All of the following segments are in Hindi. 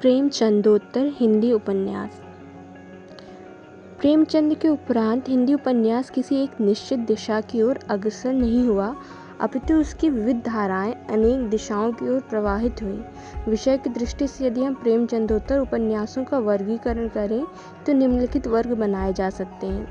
प्रेमचंदोत्तर हिंदी उपन्यास। प्रेमचंद के उपरांत हिंदी उपन्यास किसी एक निश्चित दिशा की ओर अग्रसर नहीं हुआ, अपितु उसकी विविध धाराएं अनेक दिशाओं की ओर प्रवाहित हुई। विषय की दृष्टि से यदि हम प्रेमचंदोत्तर उपन्यासों का वर्गीकरण करें तो निम्नलिखित वर्ग बनाए जा सकते हैं: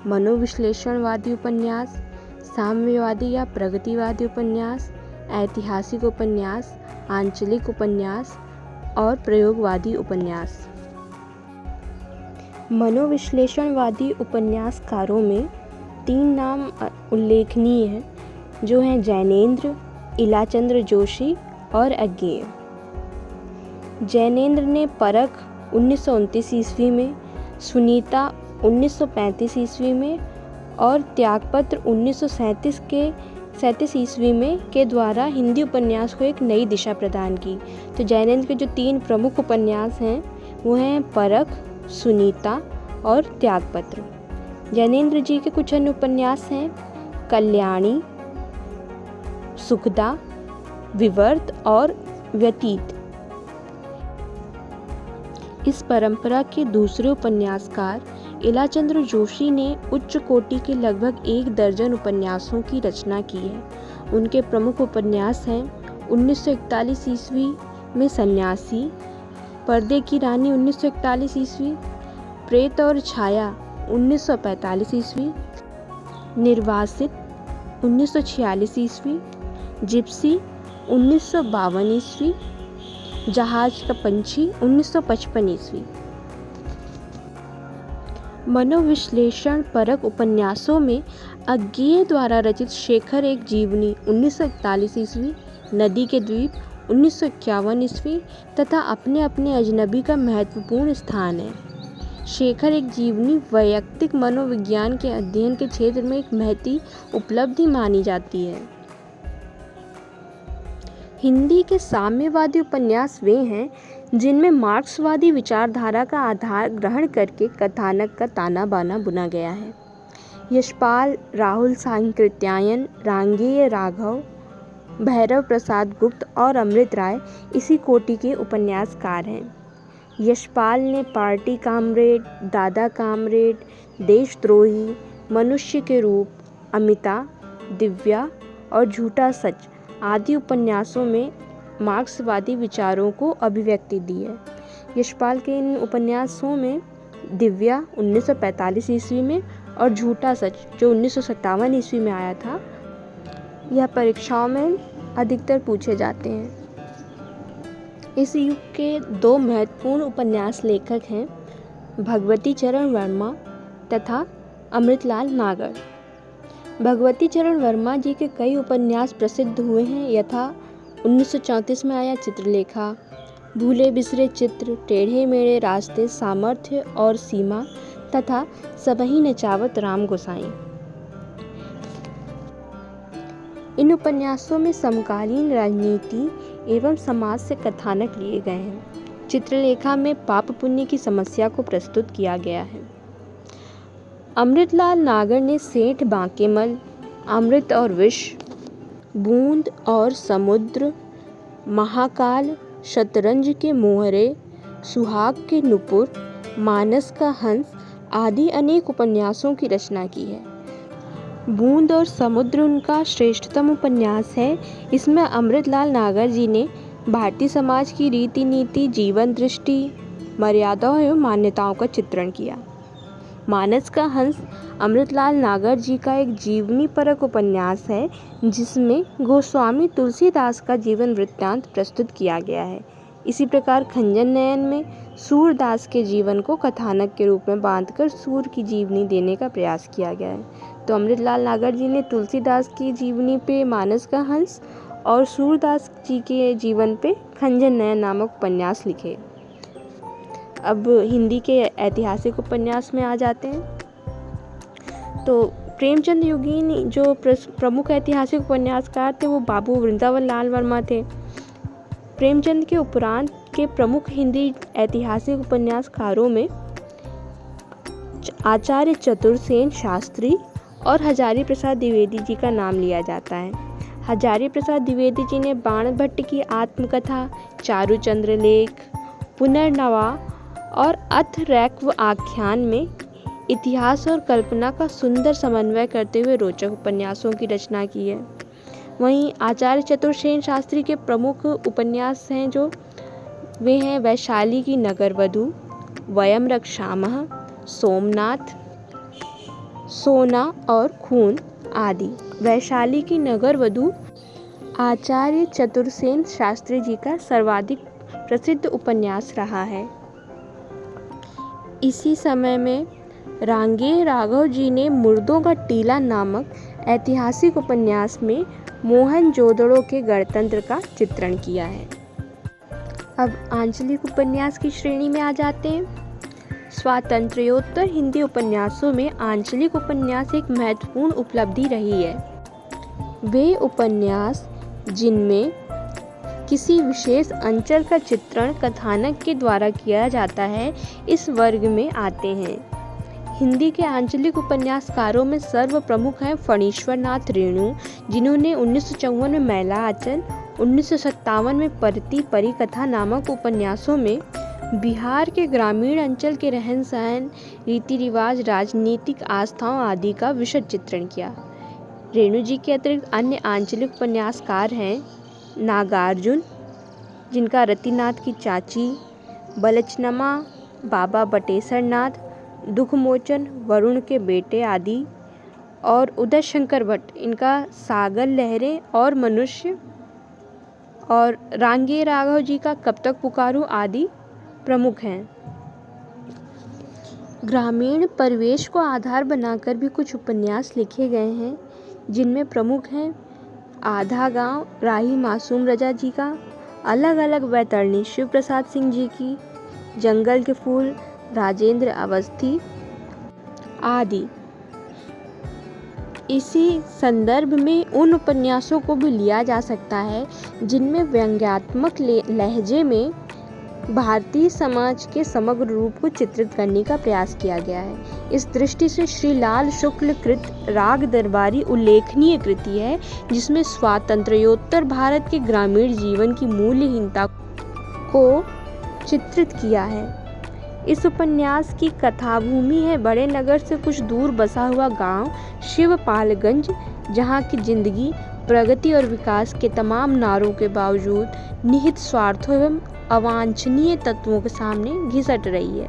मनोविश्लेषणवादी उपन्यास, साम्यवादी या प्रगतिवादी उपन्यास, ऐतिहासिक उपन्यास, आंचलिक उपन्यास और प्रयोगवादी उपन्यास। मनोविश्लेषणवादी उपन्यासकारों में 3 नाम उल्लेखनीय हैं, जो हैं जैनेन्द्र, इलाचंद्र जोशी और अज्ञेय। जैनेन्द्र ने परख 1929 ईस्वी में, सुनीता 1935 ईस्वी में और त्यागपत्र 1937 ईस्वी में के द्वारा हिंदी उपन्यास को एक नई दिशा प्रदान की। तो जैनेन्द्र के जो 3 प्रमुख उपन्यास हैं वो हैं परख, सुनीता और त्यागपत्र। जैनेन्द्र जी के कुछ अन्य उपन्यास हैं कल्याणी, सुखदा, विवर्त और व्यतीत। इस परंपरा के दूसरे उपन्यासकार इलाचंद्र जोशी ने उच्च कोटि के लगभग 1 दर्जन उपन्यासों की रचना की है। उनके प्रमुख उपन्यास हैं 1941 ईस्वी में सन्यासी, पर्दे की रानी 1941 ईस्वी, प्रेत और छाया 1945 ईस्वी, निर्वासित 1946 ईस्वी, जिप्सी 1952 ईस्वी, जहाज का पंछी 1955 ईस्वी। मनोविश्लेषण परक उपन्यासों में अज्ञेय द्वारा रचित शेखर एक जीवनी 1941 ईस्वी, नदी के द्वीप 1951 ईस्वी तथा अपने अपने अजनबी का महत्वपूर्ण स्थान है। शेखर एक जीवनी वैयक्तिक मनोविज्ञान के अध्ययन के क्षेत्र में एक महती उपलब्धि मानी जाती है। हिंदी के साम्यवादी उपन्यास वे हैं जिनमें मार्क्सवादी विचारधारा का आधार ग्रहण करके कथानक का ताना बाना बुना गया है। यशपाल, राहुल सांकृत्यायन, रांगेय राघव, भैरव प्रसाद गुप्त और अमृत राय इसी कोटि के उपन्यासकार हैं। यशपाल ने पार्टी कामरेड, दादा कामरेड, देशद्रोही, मनुष्य के रूप, अमिता, दिव्या और झूठा सच आदि उपन्यासों में मार्क्सवादी विचारों को अभिव्यक्ति दी है। यशपाल के इन उपन्यासों में दिव्या 1945 ईस्वी में और झूठा सच जो 1957 ईस्वी में आया था, यह परीक्षाओं में अधिकतर पूछे जाते हैं। इस युग के 2 महत्वपूर्ण उपन्यास लेखक हैं भगवती चरण वर्मा तथा अमृतलाल नागर। भगवती चरण वर्मा जी के कई उपन्यास प्रसिद्ध हुए हैं, यथा 1934 में आया चित्रलेखा, भूले बिसरे चित्र, टेढ़े मेढ़े रास्ते, सामर्थ्य और सीमा तथा सबही नचावत राम गोसाई। इन उपन्यासों में समकालीन राजनीति एवं समाज से कथानक लिए गए हैं। चित्रलेखा में पाप पुण्य की समस्या को प्रस्तुत किया गया है। अमृतलाल नागर ने सेठ बांकेमल, अमृत और विष, बूंद और समुद्र, महाकाल, शतरंज के मोहरे, सुहाग के नुपुर, मानस का हंस आदि अनेक उपन्यासों की रचना की है। बूंद और समुद्र उनका श्रेष्ठतम उपन्यास है। इसमें अमृतलाल नागर जी ने भारतीय समाज की रीति नीति, जीवन दृष्टि, मर्यादाओं एवं मान्यताओं का चित्रण किया। मानस का हंस अमृतलाल नागर जी का एक जीवनी परक उपन्यास है, जिसमें गोस्वामी तुलसीदास का जीवन वृत्तांत प्रस्तुत किया गया है। इसी प्रकार खंजन नयन में सूरदास के जीवन को कथानक के रूप में बांधकर सूर की जीवनी देने का प्रयास किया गया है। तो अमृतलाल नागर जी ने तुलसीदास की जीवनी पे मानस का हंस और सूरदास जी के जीवन पे खंजन नयन नामक उपन्यास लिखे। अब हिंदी के ऐतिहासिक उपन्यास में आ जाते हैं। तो प्रेमचंद युगीन जो प्रमुख ऐतिहासिक उपन्यासकार थे वो बाबू वृंदावन लाल वर्मा थे। प्रेमचंद के उपरांत के प्रमुख हिंदी ऐतिहासिक उपन्यासकारों में आचार्य चतुरसेन शास्त्री और हजारी प्रसाद द्विवेदी जी का नाम लिया जाता है। हजारी प्रसाद द्विवेदी जी ने बाणभट्ट की आत्मकथा, चारुचंद्र लेख, पुनर्नवा और अथरैक्व आख्यान में इतिहास और कल्पना का सुंदर समन्वय करते हुए रोचक उपन्यासों की रचना की है। वहीं आचार्य चतुर्सेन शास्त्री के प्रमुख उपन्यास हैं जो वे हैं वैशाली की नगरवधू, वयम रक्षामः, सोमनाथ, सोना और खून आदि। वैशाली की नगरवधू आचार्य चतुर्सेन शास्त्री जी का सर्वाधिक प्रसिद्ध उपन्यास रहा है। इसी समय में रांगेय राघव जी ने मुर्दों का टीला नामक ऐतिहासिक उपन्यास में मोहनजोदड़ो के गणतंत्र का चित्रण किया है। अब आंचलिक उपन्यास की श्रेणी में आ जाते हैं। स्वातंत्र्योत्तर हिंदी उपन्यासों में आंचलिक उपन्यास एक महत्वपूर्ण उपलब्धि रही है। वे उपन्यास जिनमें किसी विशेष अंचल का चित्रण कथानक के द्वारा किया जाता है, इस वर्ग में आते हैं। हिंदी के आंचलिक उपन्यासकारों में सर्व प्रमुख हैं फणीश्वर नाथ रेणु, जिन्होंने 1954 में मैला आंचल, 1957 में परती परिकथा नामक उपन्यासों में बिहार के ग्रामीण अंचल के रहन सहन, रीति रिवाज, राजनीतिक आस्थाओं आदि का विशद चित्रण किया। रेणु जी के अतिरिक्त अन्य आंचलिक उपन्यासकार हैं नागार्जुन, जिनका रतिनाथ की चाची, बलचनमा, बाबा बटेसर नाथ, दुखमोचन, वरुण के बेटे आदि, और उदय शंकर भट्ट, इनका सागर लहरें और मनुष्य, और रांगेय राघव जी का कब तक पुकारूं आदि प्रमुख हैं। ग्रामीण परिवेश को आधार बनाकर भी कुछ उपन्यास लिखे गए हैं, जिनमें प्रमुख हैं आधा गांव राही मासूम रजा जी का, अलग अलग वैतरणी शिव प्रसाद सिंह जी की, जंगल के फूल राजेंद्र अवस्थी आदि। इसी संदर्भ में उन उपन्यासों को भी लिया जा सकता है जिनमें व्यंग्यात्मक लहजे में भारतीय समाज के समग्र रूप को चित्रित करने का प्रयास किया गया है। इस दृष्टि से श्री लाल शुक्ल कृत राग दरबारी उल्लेखनीय कृति है, जिसमें स्वातंत्र्योत्तर भारत के ग्रामीण जीवन की मूल्यहीनता को चित्रित किया है। इस उपन्यास की कथाभूमि है बड़े नगर से कुछ दूर बसा हुआ गांव शिवपालगंज, जहां की जिंदगी प्रगति और विकास के तमाम नारों के बावजूद निहित स्वार्थों एवं अवांछनीय तत्वों के सामने घिसट रही है।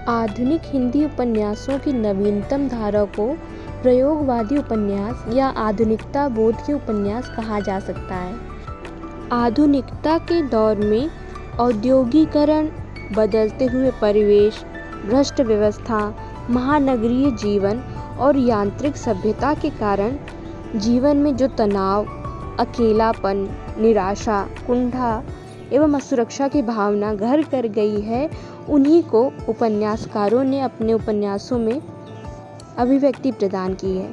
आधुनिक हिंदी उपन्यासों की नवीनतम धारा को प्रयोगवादी उपन्यास या आधुनिकता बोध के उपन्यास कहा जा सकता है। आधुनिकता के दौर में औद्योगिकरण, बदलते हुए परिवेश, भ्रष्ट व्यवस्था, महानगरीय जीवन और यांत्रिक सभ्यता के कारण जीवन में जो तनाव, अकेलापन, निराशा, कुंठा एवं असुरक्षा की भावना घर कर गई है, उन्हीं को उपन्यासकारों ने अपने उपन्यासों में अभिव्यक्ति प्रदान की है।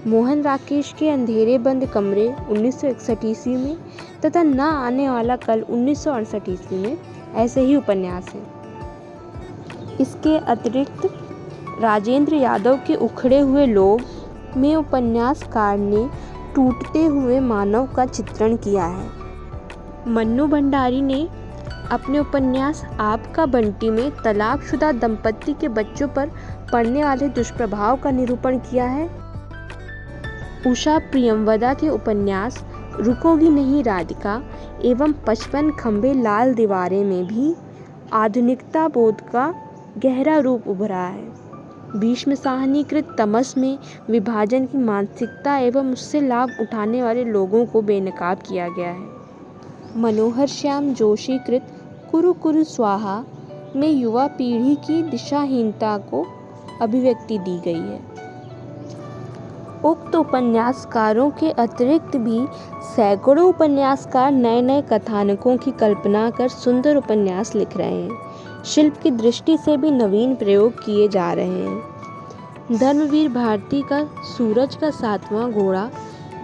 मोहन राकेश के अंधेरे बंद कमरे 1961 ईस्वी में तथा न आने वाला कल 1968 ईस्वी में ऐसे ही उपन्यास हैं। इसके अतिरिक्त राजेंद्र यादव के उखड़े हुए लोग में उपन्यासकार ने टूटते हुए मानव का चित्रण किया है। मन्नू भंडारी ने अपने उपन्यास आपका बंटी में तलाकशुदा दंपत्ति के बच्चों पर पड़ने वाले दुष्प्रभाव का निरूपण किया है। उषा प्रियमवदा के उपन्यास रुकोगी नहीं राधिका एवं 55 खंबे लाल दीवारें में भी आधुनिकता बोध का गहरा रूप उभरा है। भीष्म साहनीकृत तमस में विभाजन की मानसिकता एवं उससे लाभ उठाने वाले लोगों को बेनकाब किया गया है। मनोहर श्याम जोशी कृत कुरु कुरु स्वाहा में युवा पीढ़ी की दिशाहीनता को अभिव्यक्ति दी गई है। उक्त उपन्यासकारों के अतिरिक्त भी सैकड़ों उपन्यासकार नए नए कथानकों की कल्पना कर सुंदर उपन्यास लिख रहे हैं। शिल्प की दृष्टि से भी नवीन प्रयोग किए जा रहे हैं। धर्मवीर भारती का सूरज का 7वां घोड़ा,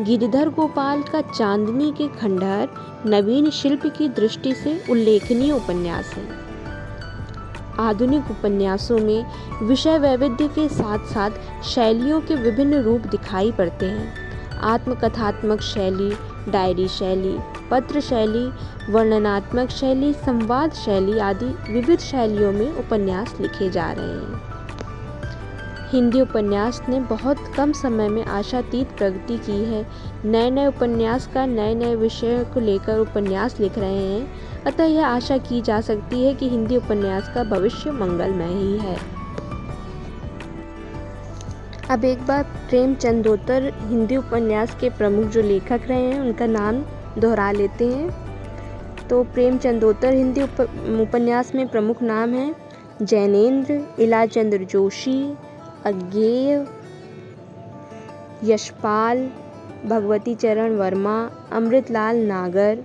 गिरिधर गोपाल का चांदनी के खंडहर नवीन शिल्प की दृष्टि से उल्लेखनीय उपन्यास है। आधुनिक उपन्यासों में विषय वैविध्य के साथ साथ शैलियों के विभिन्न रूप दिखाई पड़ते हैं। आत्मकथात्मक शैली, डायरी शैली, पत्र शैली, वर्णनात्मक शैली, संवाद शैली आदि विविध शैलियों में उपन्यास लिखे जा रहे हैं। हिंदी उपन्यास ने बहुत कम समय में आशातीत प्रगति की है। नए नए उपन्यासकार नए नए विषयों को लेकर उपन्यास लिख रहे हैं, अतः यह आशा की जा सकती है कि हिंदी उपन्यास का भविष्य मंगलमय ही है। अब एक बार प्रेमचंदोत्तर हिंदी उपन्यास के प्रमुख जो लेखक रहे हैं उनका नाम दोहरा लेते हैं। तो प्रेमचंदोत्तर हिंदी उपन्यास में प्रमुख नाम हैं जैनेन्द्र, इलाचंद्र जोशी, अज्ञेय, यशपाल, भगवती चरण वर्मा, अमृतलाल नागर,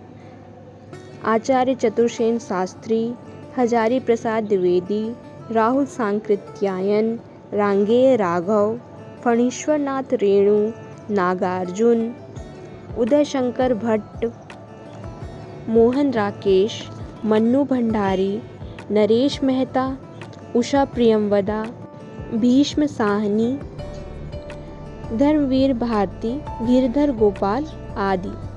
आचार्य चतुर्सेन शास्त्री, हजारी प्रसाद द्विवेदी, राहुल सांकृत्यायन, रांगेय राघव, फणीश्वरनाथ रेणु, नागार्जुन, उदय शंकर भट्ट, मोहन राकेश, मन्नू भंडारी, नरेश मेहता, उषा प्रियमवदा, भीष्म साहनी, धर्मवीर भारती, गिरधर गोपाल आदि।